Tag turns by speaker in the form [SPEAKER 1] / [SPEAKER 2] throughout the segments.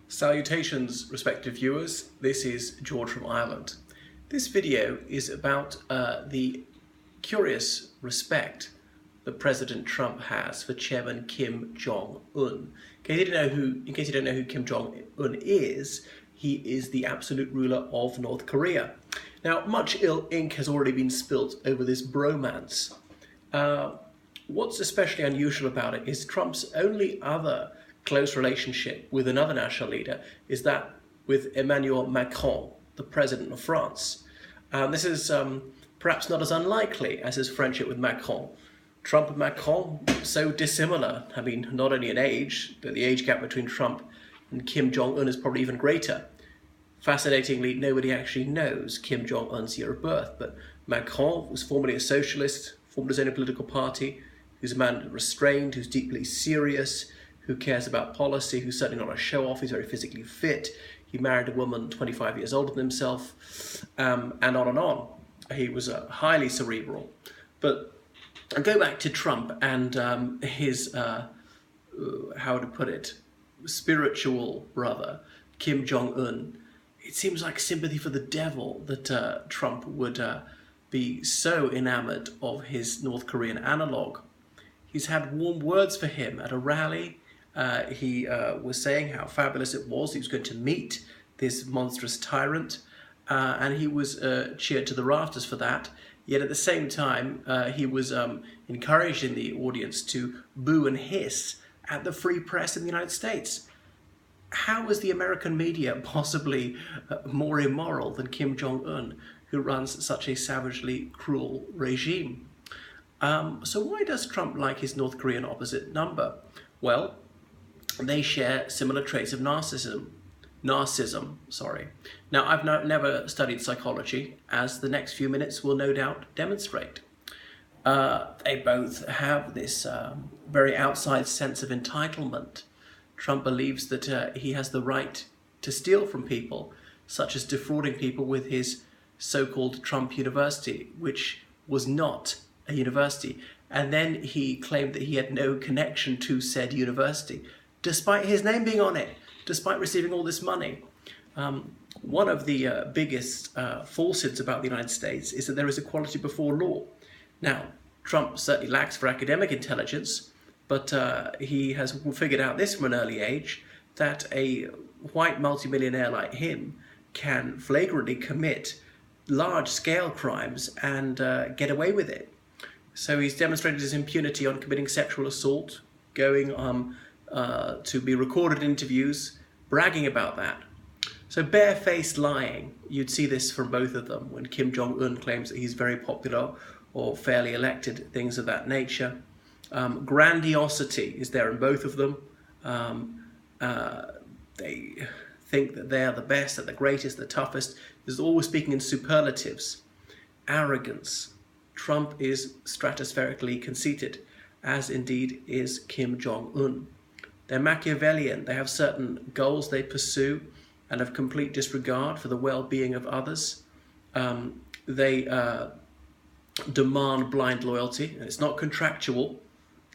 [SPEAKER 1] Salutations, respected viewers. This is George from Ireland. This video is about the curious respect that President Trump has for Chairman Kim Jong Un. In case you don't know who Kim Jong Un is, he is the absolute ruler of North Korea. Now, much ill ink has already been spilt over this bromance. What's especially unusual about it is Trump's only other close relationship with another national leader is that with Emmanuel Macron, the president of France. This is perhaps not as unlikely as his friendship with Macron. Trump and Macron, so dissimilar. I mean, not only in age, but the age gap between Trump and Kim Jong Un is probably even greater. Fascinatingly, nobody actually knows Kim Jong Un's year of birth, but Macron was formerly a socialist, formed his own political party, who's a man restrained, who's deeply serious, who cares about policy, who's certainly not a show-off, he's very physically fit. He married a woman 25 years older than himself, and on and on. He was highly cerebral. But I go back to Trump and his, how to put it, spiritual brother, Kim Jong Un. It seems like sympathy for the devil that Trump would be so enamored of his North Korean analog. He's had warm words for him at a rally. He was saying how fabulous it was. He was going to meet this monstrous tyrant, and he was cheered to the rafters for that. Yet at the same time, he was encouraging the audience to boo and hiss at the free press in the United States. How is the American media possibly more immoral than Kim Jong Un, who runs such a savagely cruel regime? So why does Trump like his North Korean opposite number? Well, they share similar traits of narcissism. Now, I've never studied psychology, as the next few minutes will no doubt demonstrate. They both have this very outside sense of entitlement. Trump believes that he has the right to steal from people, such as defrauding people with his so-called Trump University, which was not a university. And then he claimed that he had no connection to said university, despite his name being on it, despite receiving all this money. One of the biggest falsehoods about the United States is that there is equality before law. Now, Trump certainly lacks for academic intelligence, but he has figured out this from an early age, that a white multimillionaire like him can flagrantly commit large-scale crimes and get away with it. So he's demonstrated his impunity on committing sexual assault, going to be recorded interviews, bragging about that. So barefaced lying, you'd see this from both of them when Kim Jong Un claims that he's very popular or fairly elected, things of that nature. Grandiosity is there in both of them. They think that they are the best, they're the greatest, the toughest. There's always speaking in superlatives. Arrogance. Trump is stratospherically conceited, as indeed is Kim Jong Un. They're Machiavellian. They have certain goals they pursue and have complete disregard for the well-being of others. They demand blind loyalty, and it's not contractual.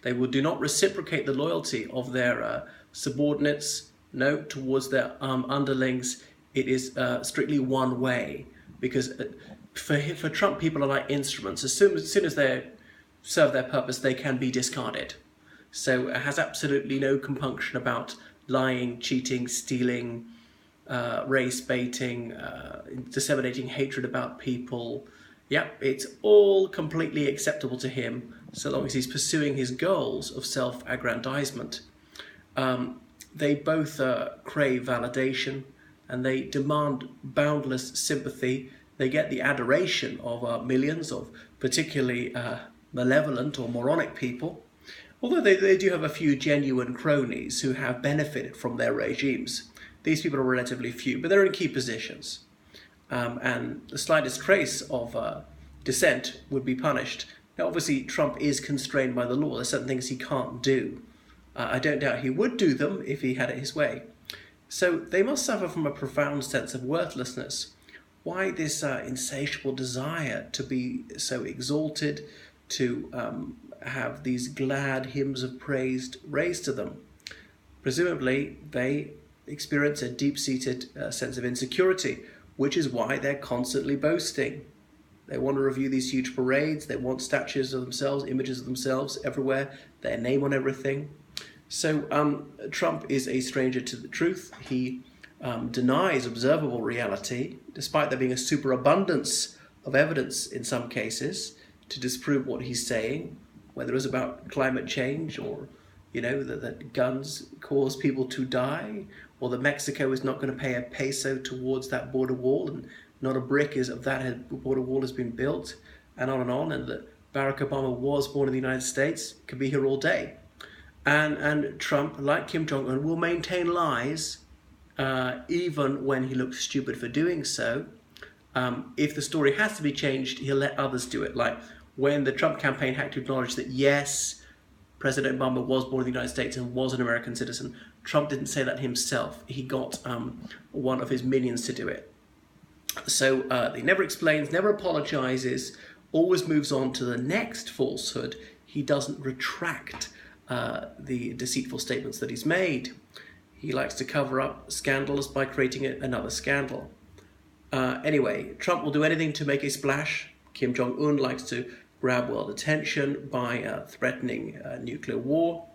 [SPEAKER 1] They do not reciprocate the loyalty of their subordinates. No, towards their underlings, it is strictly one way. Because for Trump, people are like instruments. As soon as they serve their purpose, they can be discarded. So it has absolutely no compunction about lying, cheating, stealing, race baiting, disseminating hatred about people. Yep, it's all completely acceptable to him, so long as he's pursuing his goals of self-aggrandizement. They both crave validation, and they demand boundless sympathy. They get the adoration of millions of particularly malevolent or moronic people, although they do have a few genuine cronies who have benefited from their regimes. These people are relatively few, but they're in key positions. And the slightest trace of dissent would be punished. Now, obviously, Trump is constrained by the law. There's certain things he can't do. I don't doubt he would do them if he had it his way. So they must suffer from a profound sense of worthlessness. Why this insatiable desire to be so exalted, to have these glad hymns of praise raised to them? Presumably, they experience a deep-seated sense of insecurity, which is why they're constantly boasting. They want to review these huge parades. They want statues of themselves, images of themselves everywhere, their name on everything. So Trump is a stranger to the truth. He denies observable reality, despite there being a superabundance of evidence in some cases to disprove what he's saying, whether it's about climate change or, that guns cause people to die, or that Mexico is not going to pay a peso towards that border wall, and not a brick of that border wall has been built, and on, and that Barack Obama was born in the United States. Could be here all day. And Trump, like Kim Jong Un, will maintain lies even when he looks stupid for doing so. If the story has to be changed, he'll let others do it. Like when the Trump campaign had to acknowledge that, yes, President Obama was born in the United States and was an American citizen, Trump didn't say that himself. He got one of his minions to do it. So he never explains, never apologizes, always moves on to the next falsehood. He doesn't retract the deceitful statements that he's made. He likes to cover up scandals by creating another scandal. Anyway, Trump will do anything to make a splash. Kim Jong Un likes to grab world attention by threatening nuclear war.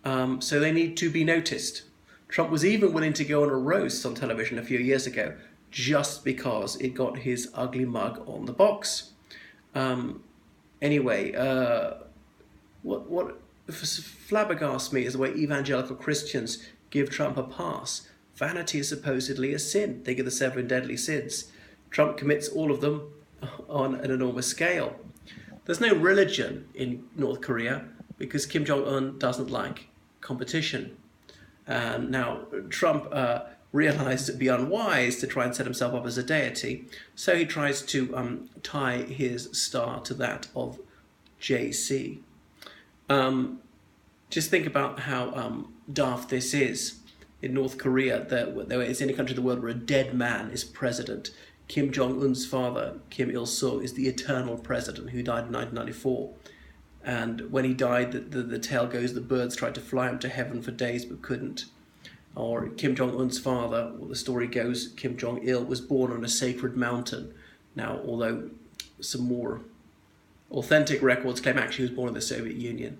[SPEAKER 1] So they need to be noticed. Trump was even willing to go on a roast on television a few years ago just because it got his ugly mug on the box. Anyway, what flabbergasts me is the way evangelical Christians give Trump a pass. Vanity is supposedly a sin. Think of the 7 deadly sins. Trump commits all of them on an enormous scale. There's no religion in North Korea because Kim Jong Un doesn't like competition. Now, Trump realized it'd be unwise to try and set himself up as a deity, so he tries to tie his star to that of JC. Just think about how daft this is. In North Korea, there is any country in the world where a dead man is president. Kim Jong Un's father, Kim Il-sung, is the eternal president who died in 1994. And when he died, the tale goes the birds tried to fly him to heaven for days but couldn't. Or Kim Jong Un's father, well, the story goes, Kim Jong Il was born on a sacred mountain. Now, although some more authentic records claim actually he was born in the Soviet Union.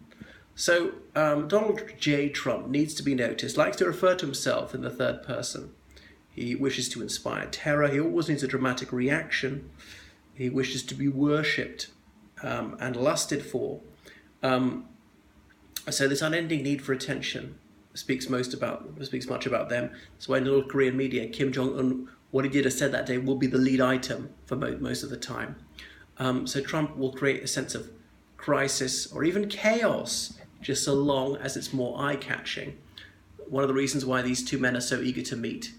[SPEAKER 1] So Donald J. Trump needs to be noticed, likes to refer to himself in the third person. He wishes to inspire terror. He always needs a dramatic reaction. He wishes to be worshipped and lusted for. So this unending need for attention speaks much about them. That's why in the North Korean media, Kim Jong Un, what he did or said that day will be the lead item for most of the time. So Trump will create a sense of crisis or even chaos, just so long as it's more eye-catching. One of the reasons why these two men are so eager to meet,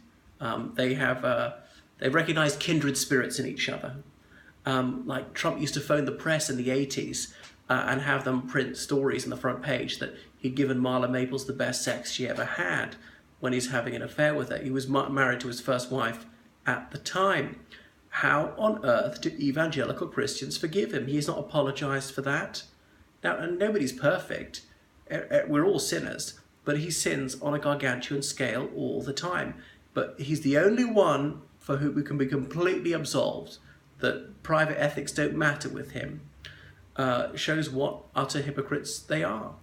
[SPEAKER 1] they've recognized kindred spirits in each other. Like Trump used to phone the press in the 80s and have them print stories on the front page that he'd given Marla Maples the best sex she ever had when he's having an affair with her. He was married to his first wife at the time. How on earth do evangelical Christians forgive him? He's not apologized for that. Now, and nobody's perfect. We're all sinners, but he sins on a gargantuan scale all the time. But he's the only one for whom we can be completely absolved, that private ethics don't matter with him. Shows what utter hypocrites they are.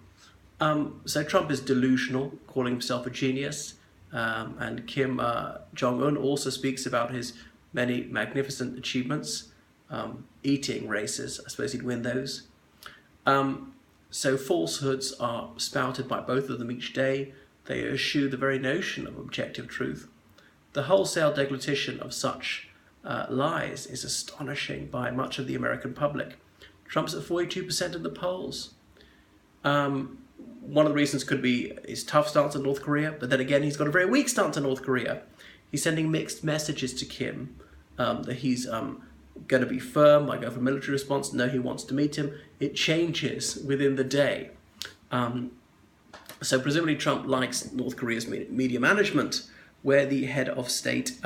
[SPEAKER 1] So Trump is delusional, calling himself a genius, and Kim Jong-un also speaks about his many magnificent achievements, eating races. I suppose he'd win those. So falsehoods are spouted by both of them each day. They eschew the very notion of objective truth. The wholesale deglutition of such lies is astonishing by much of the American public. Trump's at 42% in the polls. One of the reasons could be his tough stance on North Korea, but then again, he's got a very weak stance on North Korea. He's sending mixed messages to Kim, that he's going to be firm, like go for a military response. No, he wants to meet him. It changes within the day. So presumably Trump likes North Korea's media management, where the head of state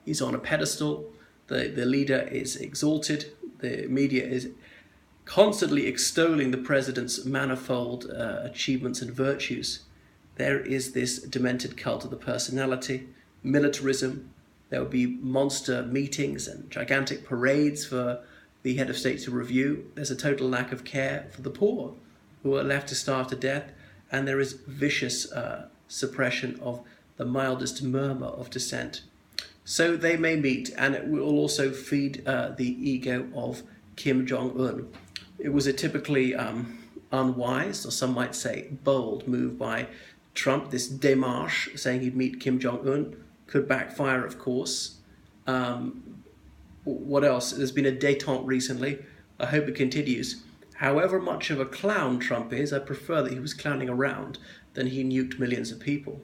[SPEAKER 1] is on a pedestal, the leader is exalted, the media is constantly extolling the president's manifold achievements and virtues. there is this demented cult of the personality, militarism. There will be monster meetings and gigantic parades for the head of state to review. There's a total lack of care for the poor, who are left to starve to death, and there is vicious suppression of the mildest murmur of dissent. So they may meet, and it will also feed the ego of Kim Jong Un. It was a typically unwise, or some might say bold, move by Trump. This démarche, saying he'd meet Kim Jong Un, could backfire, of course. What else? There's been a détente recently. I hope it continues. However much of a clown Trump is, I prefer that he was clowning around than he nuked millions of people.